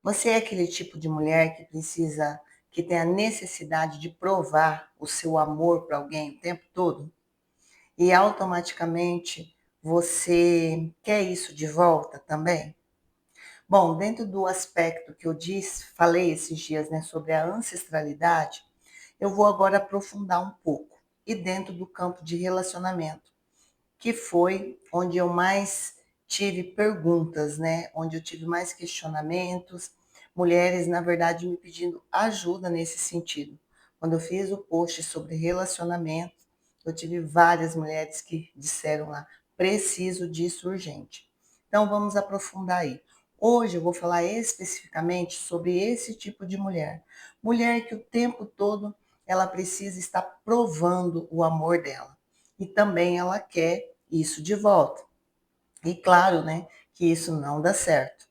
Você é aquele tipo de mulher que tem a necessidade de provar o seu amor para alguém o tempo todo? E automaticamente você quer isso de volta também? Bom, dentro do aspecto que eu falei esses dias, né, sobre a ancestralidade, eu vou agora aprofundar um pouco. E dentro do campo de relacionamento, que foi onde eu mais tive perguntas, né? Onde eu tive mais questionamentos, mulheres, na verdade, me pedindo ajuda nesse sentido. Quando eu fiz o post sobre relacionamento, eu tive várias mulheres que disseram lá: preciso disso urgente. Então vamos aprofundar aí. Hoje eu vou falar especificamente sobre esse tipo de mulher. Mulher que o tempo todo ela precisa estar provando o amor dela. E também ela quer isso de volta. E claro, né, que isso não dá certo.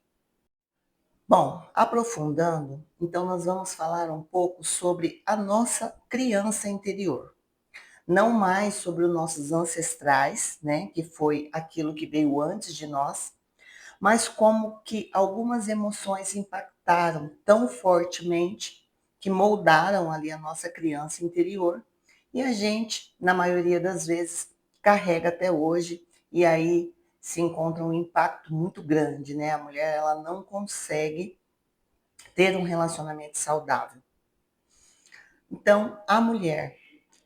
Bom, aprofundando, então nós vamos falar um pouco sobre a nossa criança interior. Não mais sobre os nossos ancestrais, né, que foi aquilo que veio antes de nós, mas como que algumas emoções impactaram tão fortemente que moldaram ali a nossa criança interior e a gente, na maioria das vezes, carrega até hoje e aí se encontra um impacto muito grande, né? A mulher ela não consegue ter um relacionamento saudável. Então, a mulher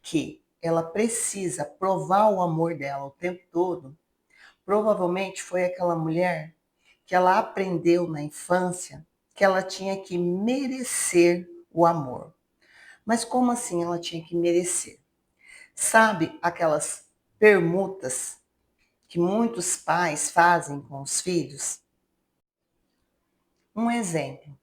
que ela precisa provar o amor dela o tempo todo, provavelmente foi aquela mulher que ela aprendeu na infância que ela tinha que merecer o amor. Mas como assim ela tinha que merecer? Sabe aquelas permutas que muitos pais fazem com os filhos? Um exemplo: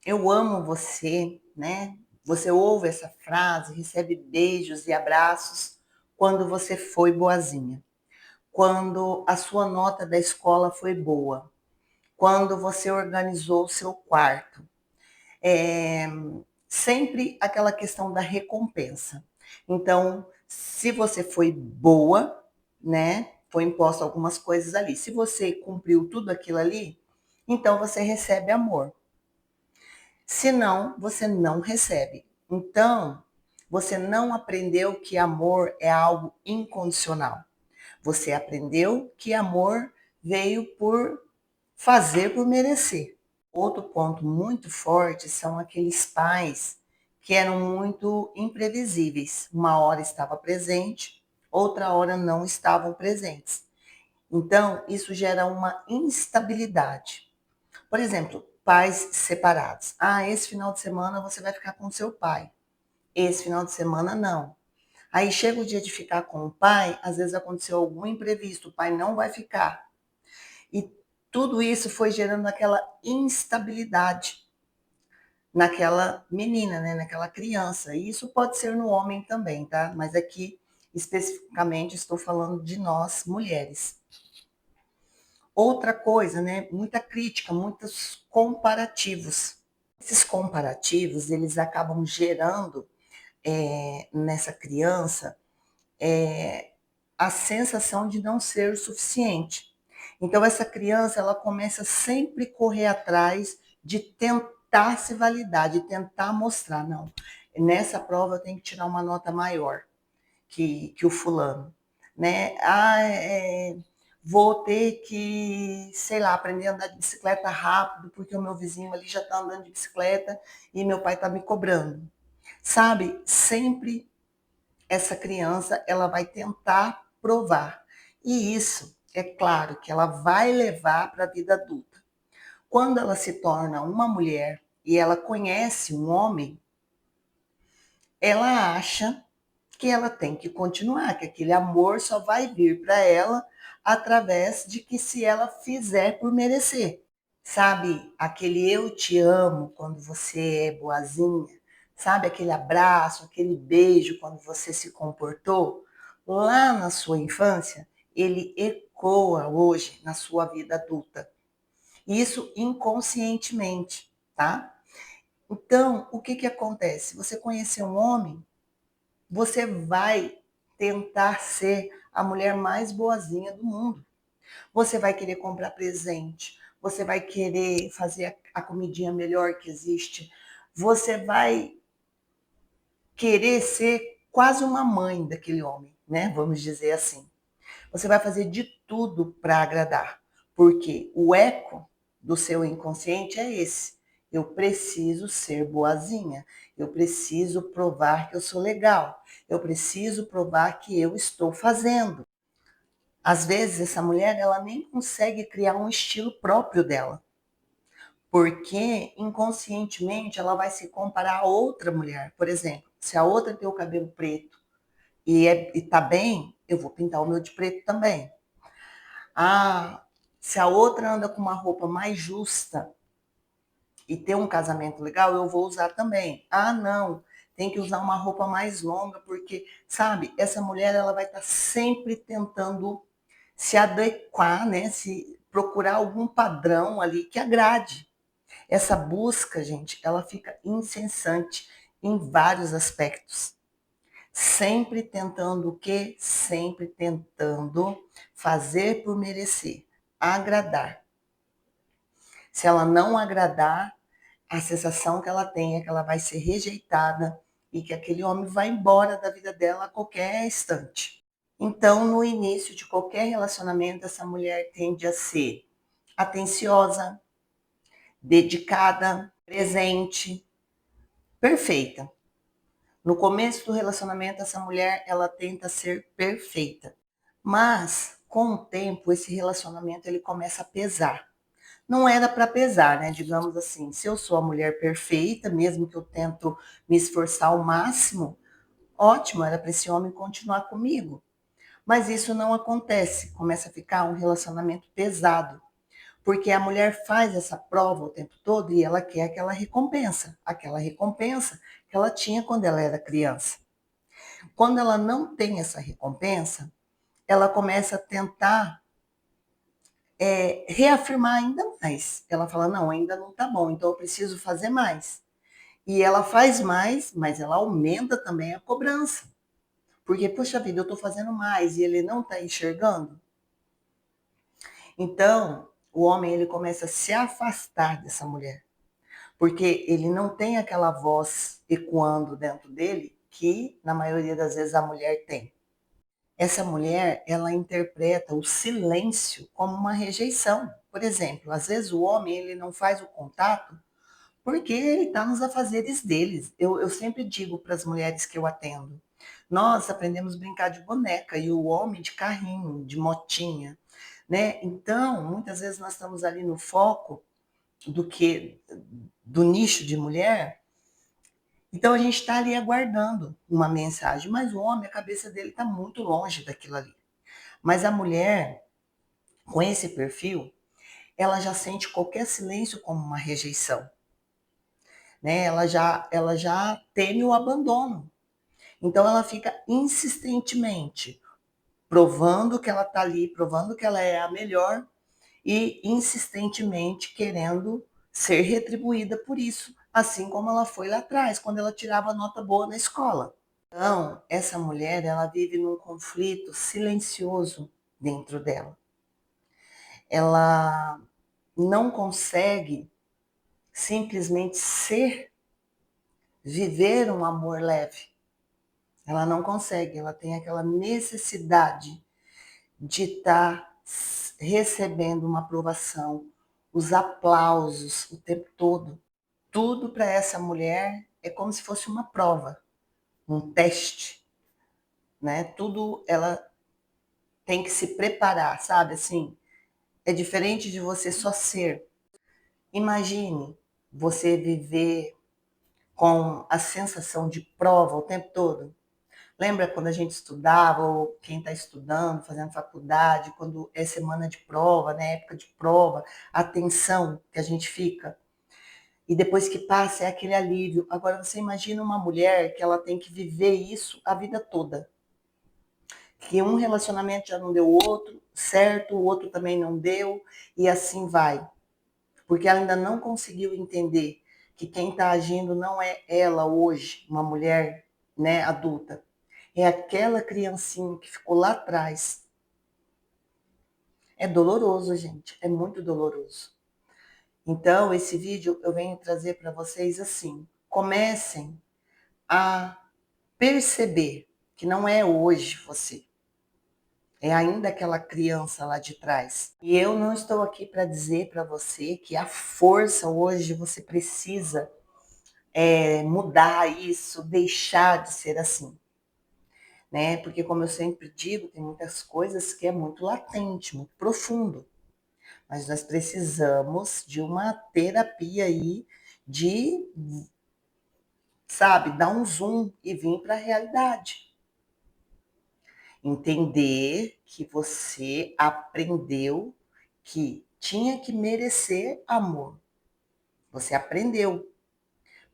eu amo você, né? Você ouve essa frase, recebe beijos e abraços quando você foi boazinha, quando a sua nota da escola foi boa, quando você organizou o seu quarto. É, sempre aquela questão da recompensa. Então, se você foi boa, né, foi imposto algumas coisas ali. Se você cumpriu tudo aquilo ali, então você recebe amor. Se não, você não recebe. Então, você não aprendeu que amor é algo incondicional. Você aprendeu que amor veio por fazer por merecer. Outro ponto muito forte são aqueles pais que eram muito imprevisíveis. Uma hora estava presente, outra hora não estavam presentes. Então, isso gera uma instabilidade. Por exemplo, pais separados. Ah, esse final de semana você vai ficar com seu pai. Esse final de semana não. Aí chega o dia de ficar com o pai, às vezes aconteceu algum imprevisto, o pai não vai ficar. E tudo isso foi gerando aquela instabilidade naquela menina, né, naquela criança. E isso pode ser no homem também, tá? Mas aqui especificamente estou falando de nós mulheres. Outra coisa, né, muita crítica, muitos comparativos. Esses comparativos, eles acabam gerando nessa criança é, a sensação de não ser o suficiente. Então, essa criança, ela começa sempre a correr atrás de tentar se validar, de tentar mostrar, não, nessa prova eu tenho que tirar uma nota maior que o fulano, né? Vou ter que, sei lá, aprender a andar de bicicleta rápido, porque o meu vizinho ali já está andando de bicicleta e meu pai está me cobrando. Sabe, sempre essa criança ela vai tentar provar. E isso, é claro, que ela vai levar para a vida adulta. Quando ela se torna uma mulher e ela conhece um homem, ela acha que ela tem que continuar, que aquele amor só vai vir para ela através de que se ela fizer por merecer. Sabe, aquele eu te amo quando você é boazinha, sabe aquele abraço, aquele beijo quando você se comportou lá na sua infância, ele ecoa hoje na sua vida adulta. Isso inconscientemente, tá? Então, o que que acontece? Você conhecer um homem, você vai tentar ser a mulher mais boazinha do mundo. Você vai querer comprar presente, você vai querer fazer a comidinha melhor que existe. Você vai querer ser quase uma mãe daquele homem, né? Vamos dizer assim. Você vai fazer de tudo para agradar, porque o eco do seu inconsciente é esse. Eu preciso ser boazinha, eu preciso provar que eu sou legal, eu preciso provar que eu estou fazendo. Às vezes essa mulher ela nem consegue criar um estilo próprio dela, porque inconscientemente ela vai se comparar a outra mulher. Por exemplo, se a outra tem o cabelo preto e tá bem, eu vou pintar o meu de preto também. Ah, se a outra anda com uma roupa mais justa e tem um casamento legal, eu vou usar também. Ah, não, tem que usar uma roupa mais longa, porque, sabe, essa mulher ela vai estar sempre tentando se adequar, né? Se procurar algum padrão ali que agrade. Essa busca, gente, ela fica incessante em vários aspectos. Sempre tentando o quê? Sempre tentando fazer por merecer, agradar. Se ela não agradar, a sensação que ela tem é que ela vai ser rejeitada e que aquele homem vai embora da vida dela a qualquer instante. Então, no início de qualquer relacionamento, essa mulher tende a ser atenciosa, dedicada, presente, perfeita. No começo do relacionamento, essa mulher, ela tenta ser perfeita. Mas, com o tempo, esse relacionamento ele começa a pesar. Não era para pesar, né? Digamos assim, se eu sou a mulher perfeita, mesmo que eu tento me esforçar ao máximo, ótimo, era para esse homem continuar comigo. Mas isso não acontece, começa a ficar um relacionamento pesado, porque a mulher faz essa prova o tempo todo e ela quer aquela recompensa que ela tinha quando ela era criança. Quando ela não tem essa recompensa, ela começa a tentar reafirmar ainda mais. Ela fala, não, ainda não tá bom, então eu preciso fazer mais. E ela faz mais, mas ela aumenta também a cobrança. Porque, poxa vida, eu estou fazendo mais e ele não está enxergando. Então, o homem ele começa a se afastar dessa mulher, porque ele não tem aquela voz ecoando dentro dele que, na maioria das vezes, a mulher tem. Essa mulher, ela interpreta o silêncio como uma rejeição. Por exemplo, às vezes o homem ele não faz o contato porque ele está nos afazeres deles. Eu sempre digo para as mulheres que eu atendo, nós aprendemos a brincar de boneca e o homem de carrinho, de motinha, né? Então, muitas vezes nós estamos ali no foco do nicho de mulher. Então a gente está ali aguardando uma mensagem, mas o homem, a cabeça dele está muito longe daquilo ali. Mas a mulher, com esse perfil, ela já sente qualquer silêncio como uma rejeição, né? Ela já teme o abandono. Então ela fica insistentemente provando que ela está ali, provando que ela é a melhor e insistentemente querendo ser retribuída por isso, assim como ela foi lá atrás, quando ela tirava nota boa na escola. Então, essa mulher, ela vive num conflito silencioso dentro dela. Ela não consegue simplesmente viver um amor leve. Ela não consegue, ela tem aquela necessidade de estar recebendo uma aprovação, os aplausos o tempo todo. Tudo para essa mulher é como se fosse uma prova, um teste, né? Tudo ela tem que se preparar, sabe? Assim, é diferente de você só ser. Imagine você viver com a sensação de prova o tempo todo. Lembra quando a gente estudava, ou quem está estudando, fazendo faculdade, quando é semana de prova, né, época de prova, a tensão que a gente fica. E depois que passa é aquele alívio. Agora você imagina uma mulher que ela tem que viver isso a vida toda. Que um relacionamento já não deu outro, certo, o outro também não deu, e assim vai. Porque ela ainda não conseguiu entender que quem está agindo não é ela hoje, uma mulher, né, adulta. É aquela criancinha que ficou lá atrás. É doloroso, gente. É muito doloroso. Então, esse vídeo eu venho trazer para vocês assim: comecem a perceber que não é hoje você, é ainda aquela criança lá de trás. E eu não estou aqui para dizer para você que a força hoje você precisa mudar isso, deixar de ser assim, né? Porque como eu sempre digo, tem muitas coisas que é muito latente, muito profundo. Mas nós precisamos de uma terapia aí de, sabe, dar um zoom e vir para a realidade. Entender que você aprendeu que tinha que merecer amor. Você aprendeu,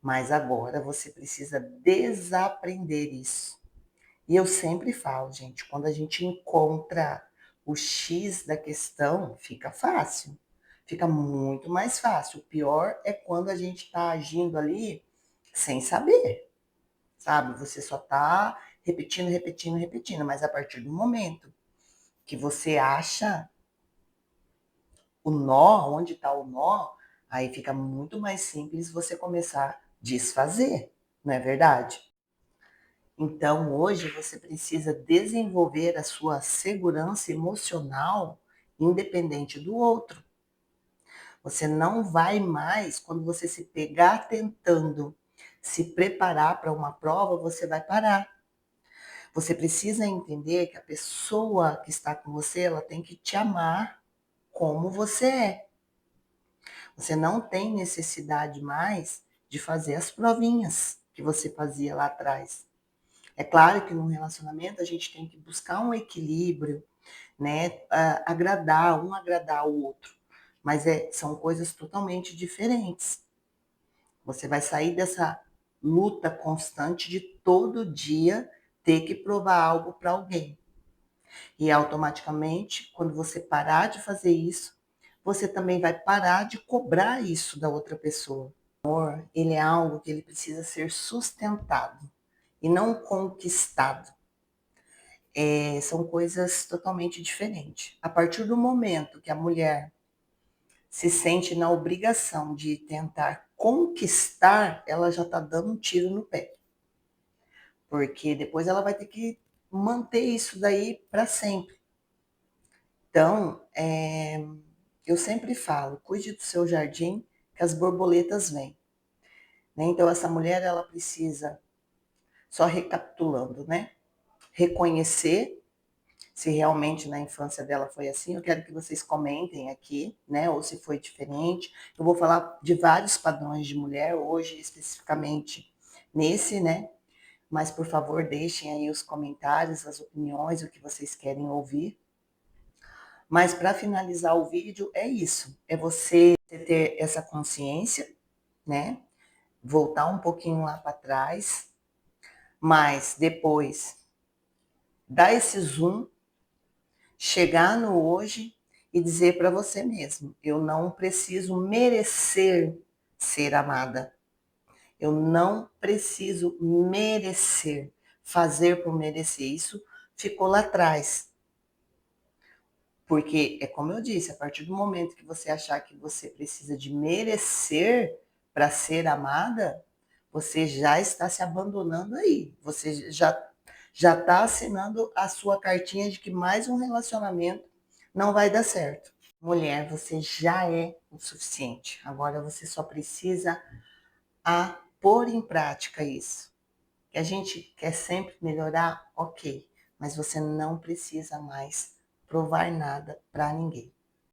mas agora você precisa desaprender isso. E eu sempre falo, gente, quando a gente encontra o X da questão, fica fácil. Fica muito mais fácil. O pior é quando a gente está agindo ali sem saber, sabe? Você só está repetindo, repetindo, repetindo. Mas a partir do momento que você acha o nó, onde está o nó, aí fica muito mais simples você começar a desfazer, não é verdade? Então, hoje você precisa desenvolver a sua segurança emocional independente do outro. Você não vai mais, quando você se pegar tentando se preparar para uma prova, você vai parar. Você precisa entender que a pessoa que está com você, ela tem que te amar como você é. Você não tem necessidade mais de fazer as provinhas que você fazia lá atrás. É claro que num relacionamento a gente tem que buscar um equilíbrio, né? Agradar o outro. Mas são coisas totalmente diferentes. Você vai sair dessa luta constante de todo dia ter que provar algo para alguém. E automaticamente, quando você parar de fazer isso, você também vai parar de cobrar isso da outra pessoa. O amor, ele é algo que ele precisa ser sustentado e não conquistado. São coisas totalmente diferentes. A partir do momento que a mulher se sente na obrigação de tentar conquistar, ela já está dando um tiro no pé. Porque depois ela vai ter que manter isso daí para sempre. Então, eu sempre falo, cuide do seu jardim, que as borboletas vêm. Né? Então, essa mulher, ela precisa, só recapitulando, né? Reconhecer se realmente na infância dela foi assim. Eu quero que vocês comentem aqui, né? Ou se foi diferente. Eu vou falar de vários padrões de mulher hoje, especificamente nesse, né? Mas, por favor, deixem aí os comentários, as opiniões, o que vocês querem ouvir. Mas, para finalizar o vídeo, é isso. É você ter essa consciência, né? Voltar um pouquinho lá para trás, mas depois dar esse zoom, chegar no hoje e dizer para você mesmo: eu não preciso merecer ser amada. Eu não preciso merecer, fazer por merecer. Isso ficou lá atrás. Porque é como eu disse, a partir do momento que você achar que você precisa de merecer para ser amada, você já está se abandonando aí. Você já está assinando a sua cartinha de que mais um relacionamento não vai dar certo. Mulher, você já é o suficiente. Agora você só precisa pôr em prática isso. Que a gente quer sempre melhorar, ok, mas você não precisa mais provar nada para ninguém.